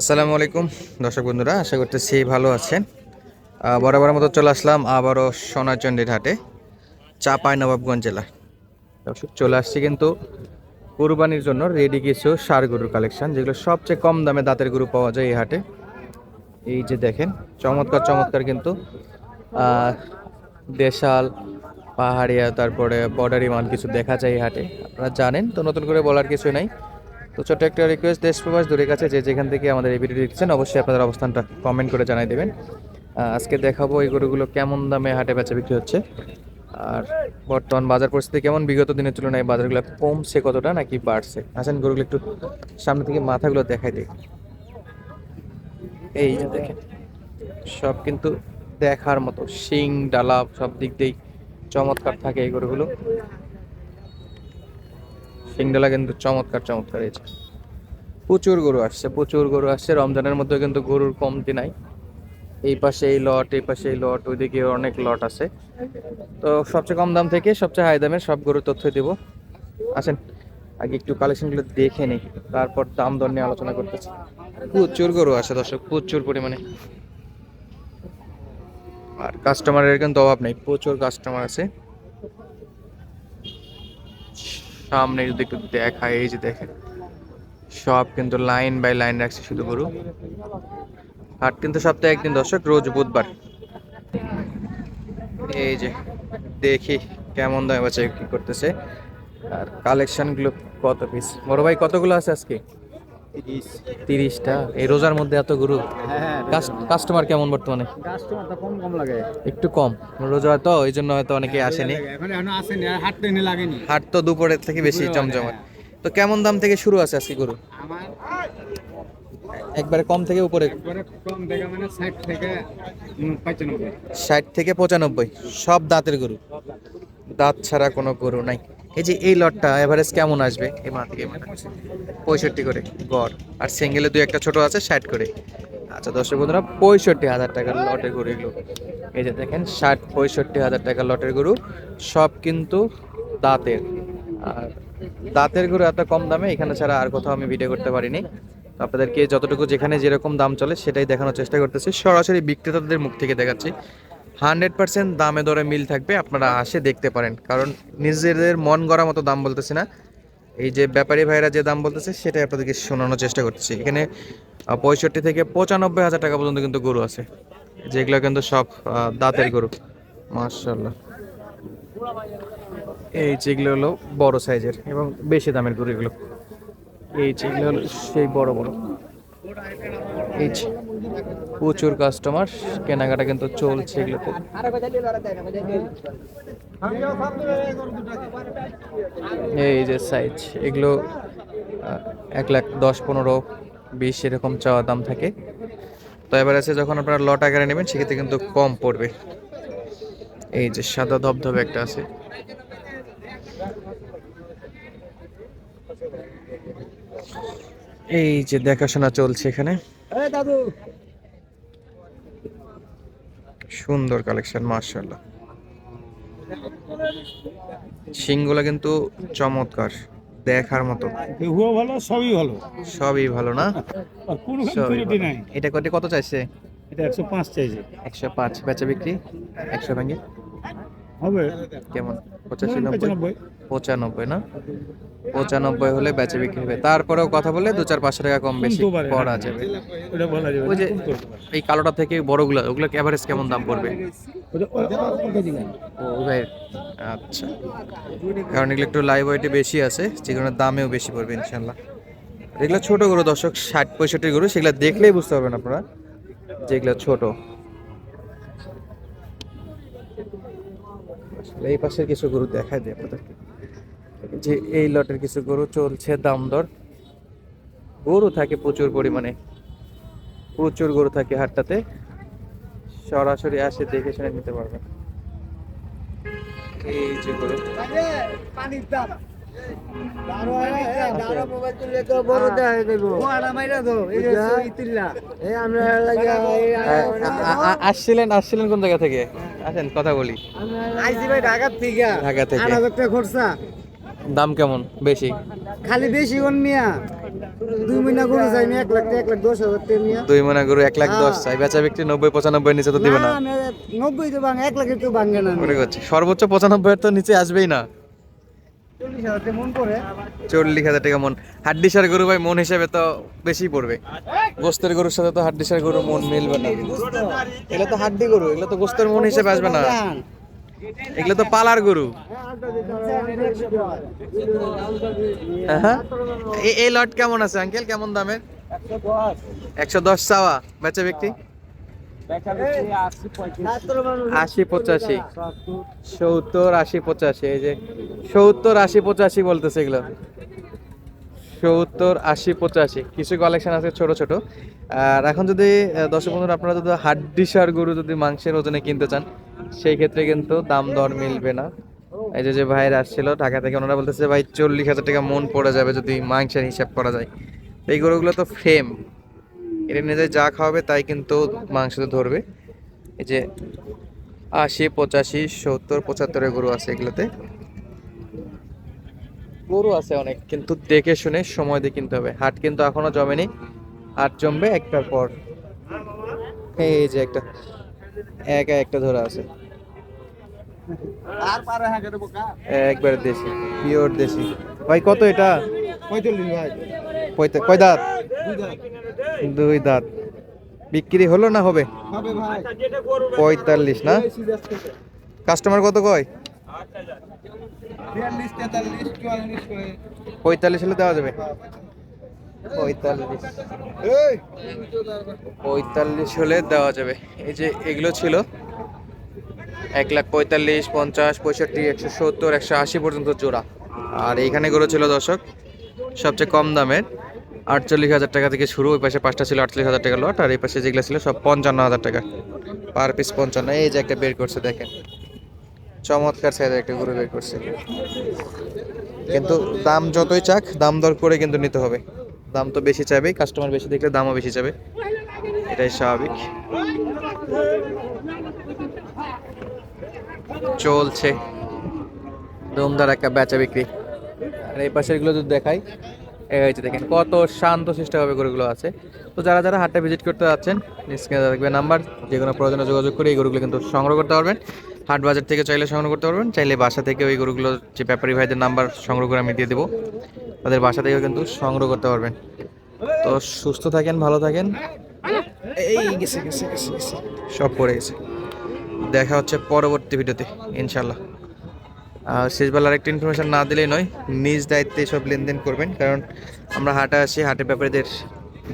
আসসালামু আলাইকুম দর্শক বন্ধুরা, আশা করতেছি ভালো আছেন। বরাবর মতো চলে আসলাম আবারও সোনারচন্ডীর হাটে, চাঁপাইনবাবগঞ্জ জেলা। দর্শক চলে আসছি কিন্তু কুরবানির জন্য রেডি কিছু ষাঁড় গরুর কালেকশন, যেগুলো সবচেয়ে কম দামে দাঁতের গরু পাওয়া যায় এই হাটে। এই যে দেখেন, চমৎকার চমৎকার কিন্তু আহ, দেশাল, পাহাড়িয়া, তারপরে বর্ডারি মাল কিছু দেখা যায় এই হাটে। আপনারা জানেন তো, নতুন করে বলার কিছু নাই। তো ছোট্ট একটা রিকোয়েস্ট, দেশ প্রবাস দূরের কাছে যে যেখান থেকে আমাদের এই ভিডিও দেখছেন, অবশ্যই আপনাদের অবস্থানটা কমেন্ট করে জানাই দেবেন। আজকে দেখাবো এই গরুগুলো কেমন দামে হাটে বেচা বিক্রি হচ্ছে, আর বর্তমান বাজার পরিস্থিতি কেমন, বিগত দিনের তুলনায় বাজারগুলো কমছে কতটা নাকি বাড়ছে। আসেন গরুগুলো একটু সামনে থেকে মাথাগুলো দেখাই দিই। এই যে দেখেন, সব কিন্তু দেখার মতো, শিং ডালা সব দিক দিয়েই চমৎকার থাকে এই গরুগুলো। শিং ডালা কিন্তু চমৎকার চমৎকার। এই যে প্রচুর গরু আসছে, প্রচুর গরু আসছে। রমজানের মধ্যে কিন্তু গরুর কমতি নাই। এই পাশে এই লট, এই পাশে এই লট, ওইদিকে অনেক লট আছে। তো সবচেয়ে কম দাম থেকে সবচেয়ে হাই দামের সব গরুর তথ্য দেবো। আসেন আগে একটু কালেকশনগুলো দেখে নিই, তারপর দাম দর নিয়ে আলোচনা করতেছি। প্রচুর গরু আছে দর্শক, প্রচুর পরিমাণে। আর কাস্টমারের কিন্তু অভাব নেই, প্রচুর কাস্টমার আছে। সামনে যদি একটু দেখায়, এই যে দেখেন, সব কিন্তু লাইন বাই লাইন রাখছে শুধু গরু। হাট কিন্তু সপ্তাহে একদিন দর্শক, রোজ বুধবার। এই যে দেখি কেমন দামে বাচ্চা কি করতেছে, আর কালেকশন গুলো কত পিস। বড় ভাই কতগুলো আছে আজকে? 30টা। এই রোজার মধ্যে এত গরু? হ্যাঁ, কাস্টমার কেমন বর্তমানে? কাস্টমার তো কম কম লাগে। একটু কম, রোজা তো এই জন্য হয়তো অনেকে আসেনি। এখন এখনো আসেনি, আর হাট ট্রেনে লাগেনি। হাট তো দুপুরের থেকে বেশি দুপুরে হয়, জমজমাট। হ্যাঁ। তো কেমন দাম থেকে শুরু আছে আজকে গরু? আমার একবারে কম থেকে উপরে? একবারে কম থেকে মানে 60 থেকে 95। 60 থেকে 95, সব দাঁতের গরু, দাঁত ছাড়া কোনো গরু নাই। এই যে এই লটটা এভারেজ কেমন আসবে? এই মা থেকে 65 করে গড়, আর সিঙ্গেলে দুই একটা ছোট আছে 60 করে। আচ্ছা দর্শক বন্ধুরা, 65,000 টাকার লটের গরু এগুলো। এই যে দেখেন, 65,000 টাকার লটের গরু, সব কিন্তু দাঁতের। আর দাঁতের গরু এত কম দামে এখানে ছাড়া আর কোথাও আমি ভিডিও করতে পারিনি। তো আপনাদেরকে যতটুকু যেখানে যেরকম দাম চলে সেটাই দেখানোর চেষ্টা করতেছি, সরাসরি বিক্রেতাদের মুখ থেকে দেখাচ্ছি। 100% দামে দরে মিল থাকবে, আপনারা আসে দেখতে পারেন, কারণ নিজেদের মন গড়া মতো দাম বলতেছি না। এই যে ব্যাপারী ভাইরা যে দাম বলতেছে সেটাই আপনাদেরকে শোনানোর চেষ্টা করতেছি। এখানে 65 থেকে 95 হাজার টাকা পর্যন্ত কিন্তু গরু আছে, যেগুলো কিন্তু সব দাঁতের গরু। মাশাআল্লাহ, এই যেগুলো হলো বড় সাইজের এবং বেশি দামের গরু এগুলো। এই যেগুলো হলো সেই বড় বড়। এই যে প্রচুর কাস্টমার, কেনাকাটা কিন্তু চলছে এগুলোতে। এই যে সাইজ, এগুলো 1,10,15,20 এরকম চাওয়া দাম থাকে। তো এবার আছে, যখন আপনারা লট আকারে নেবেন সেক্ষেত্রে কিন্তু কম পড়বে। এই যে সাদা ধবধবে একটা আছে। এই যে দেখাশোনা চলছে এখানে, সুন্দর কালেকশন মাশাআল্লাহ। শিংগুলা কিন্তু চমৎকার, দেখার মতো। দেহুও ভালো, সবই ভালো, সবই ভালো না? আর কোনো সবই ত্রুটি ভালো। নাই। এটা কত চাইছে? এটা 105 চাইছে। 105 বেচা বিক্রি 100 ভেঙে হবে কেমন? 85, 90? 95। 95 না? 95 হলে বেচা বিক্রি হবে। তারপরেও কথা বলে 2-4-500 টাকা কম বেশি কমতেও পারে, করা হ্যাঁ। যাবে। ওটা বলা যাবে ওই না, যে কমতেও পারে। এই কালোটা থেকে বড়গুলো, ওগুলো এভারেজ কেমন দাম পড়বে? ও ভাই, আচ্ছা, কারণ এগুলো একটু লাইভ ওয়েটে বেশি আছে, যে কারণে দামেও বেশি পড়বে ইনশাল্লাহ। এগুলো ছোট গরু দর্শক, 60-65 গরু, সেগুলো দেখলেই বুঝতে পারবেন আপনারা যেগুলো ছোট। এই পাশের কিছু গরু দেখাই দিই আপনাদেরকে, যে এই লটের কিছু গরু চলছে দাম দর। গরু থাকে প্রচুর পরিমাণে, প্রচুর গরু থাকে হাটটাতে, সরাসরি আসে দেখে শুনে নিতে পারবেন। এই যে গরু, আসছিলেন আসছিলেন কোন জায়গা থেকে? আসেন কথা বলি। ঢাকা থেকে। খরচা দাম কেমন? বেশি? খালি বেশি কোন মিয়া 2 মহিনা গরু যাইনি 1,10,000 টাকা নিয়ে 2 মণা গরু 1,10,000 চাই, বেচা বিক্রি 90-95 নিচে তো দিবে না। আমি 90 তো ভাঙ 1 লাখের তো ভাঙে না মনে করছি সর্বোচ্চ 95 এর তো নিচে আসবেই না। 40,000 টাকা মন করে 40,000 টাকা মন। হাড্ডিসার গরু ভাই মন হিসেবে তো বেশি পড়বে, গোস্তের গরুর সাথে তো হাড্ডিসার গরু মন মিলবে না। এগুলো তো হাড্ডি গরু, এগুলো তো গোস্তের মন হিসেবে আসবে না, এগুলো তো পালার গরু। হ্যাঁ, এই লট কেমন আছে আঙ্কেল, কেমন দামের? 110 চাওয়া, বেচা বিক্রি 80-85, 70-80-85, এই যে 70-80-85 বলতেছে এগুলো, 70-80-85। কিছু কালেকশন আছে ছোট ছোট। আর এখন যদি দর্শক বন্ধুরা আপনারা যদি হাড্ডিসার গরু যদি মাংসের ওজনে কিনতে চান, সেই ক্ষেত্রে কিন্তু দাম দর মিলবে না। এই যে ভাইয়ের আসছিল ঢাকা থেকে, ওনারা বলতেছে ভাই 40,000 টাকা মন পড়ে যাবে যদি মাংসের হিসাব করা যায়। এই গরুগুলো তো ফ্রেম, এটা নিজে যা খাওয়াবে তাই কিন্তু মাংসতে ধরবে। এই যে 80-85, 70-75 গরু আছে এগুলোতে। গরু আছে অনেক, কিন্তু দেখে শুনে সময় দিয়ে কিনতে হবে। হাট কিন্তু এখনো জমেনি, হাট জমবে একটার পর। এই যে একটা ধরা আছে, আর পারে হ্যাঁ করে বোকা একবার দেশি, পিওর দেশি। ভাই কত এটা? 45 ভাই কয় দাঁত? 2 দাঁত 2 দাঁত। বিক্রি হলো না হবে? হবে ভাই 45 না? কাস্টমার কত কয়? 42 43 44 করে 45 হলে দেওয়া যাবে। 45 এই 45 হলে দেওয়া যাবে। এই যে এগুলো ছিল 1,45,000, 50, 65, 170, 180 পর্যন্ত জোড়া। আর এইখানে গরু ছিল দর্শক সবচেয়ে কম দামের 48,000 টাকা থেকে শুরু। ওই পাশে 5টা ছিল 48,000 টাকা লট, আর এই পাশে যেগুলো ছিল সব 55,000 টাকা পার পিস। 55। এই যে একটা বের করছে দেখেন, চমৎকার সাইজের একটা গরু বের করছে। কিন্তু দাম যতই চাক, দাম দর করে কিন্তু নিতে হবে। দাম তো বেশি চাইবেই, কাস্টমার বেশি দেখলে দামও বেশি চাবে, এটাই স্বাভাবিক। চলছে দমদার একটা বেচা বিক্রি। আর এই পাশের গুলো যদি দেখাই, এই যে দেখেন কত শান্ত শিষ্টভাবে গরুগুলো আছে। তো যারা যারা হাটটা ভিজিট করতে যাচ্ছেন, স্ক্রিনে দেখবে নাম্বার, যে কোনো প্রয়োজনে যোগাযোগ করে এই গরুগুলো কিন্তু সংগ্রহ করতে পারবেন। হাট বাজার থেকে চাইলে সংগ্রহ করতে পারবেন, চাইলে বাসা থেকে ওই গরুগুলো যে ব্যাপারী ভাইদের নাম্বার সংগ্রহ করে আমি দিয়ে দেবো, তাদের বাসা থেকেও কিন্তু সংগ্রহ করতে পারবেন। তো সুস্থ থাকেন, ভালো থাকেন। এই গেছে গেছে গেছে গেছে, সব পড়ে গেছে। দেখা হচ্ছে পরবর্তী ভিডিওতে ইনশাল্লাহ। শেষবেলার একটা ইনফরমেশন না দিলেই নয়, নিজ দায়িত্বে সব লেনদেন করবেন, কারণ আমরা হাটে আসি, হাটের ব্যাপারীদের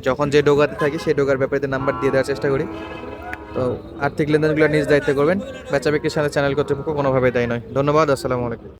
যখন যে ডোগাতে থাকি সেই ডোগার ব্যাপারীদের নাম্বার দিয়ে দেওয়ার চেষ্টা করি। তো আর্থিক লেনদেনগুলো নিজ দায়িত্বে করবেন, বেচা বিক্রির সাথে চ্যানেল কর্তৃপক্ষ কোনোভাবেই দায়ী নয়। ধন্যবাদ, আসসালামু আলাইকুম।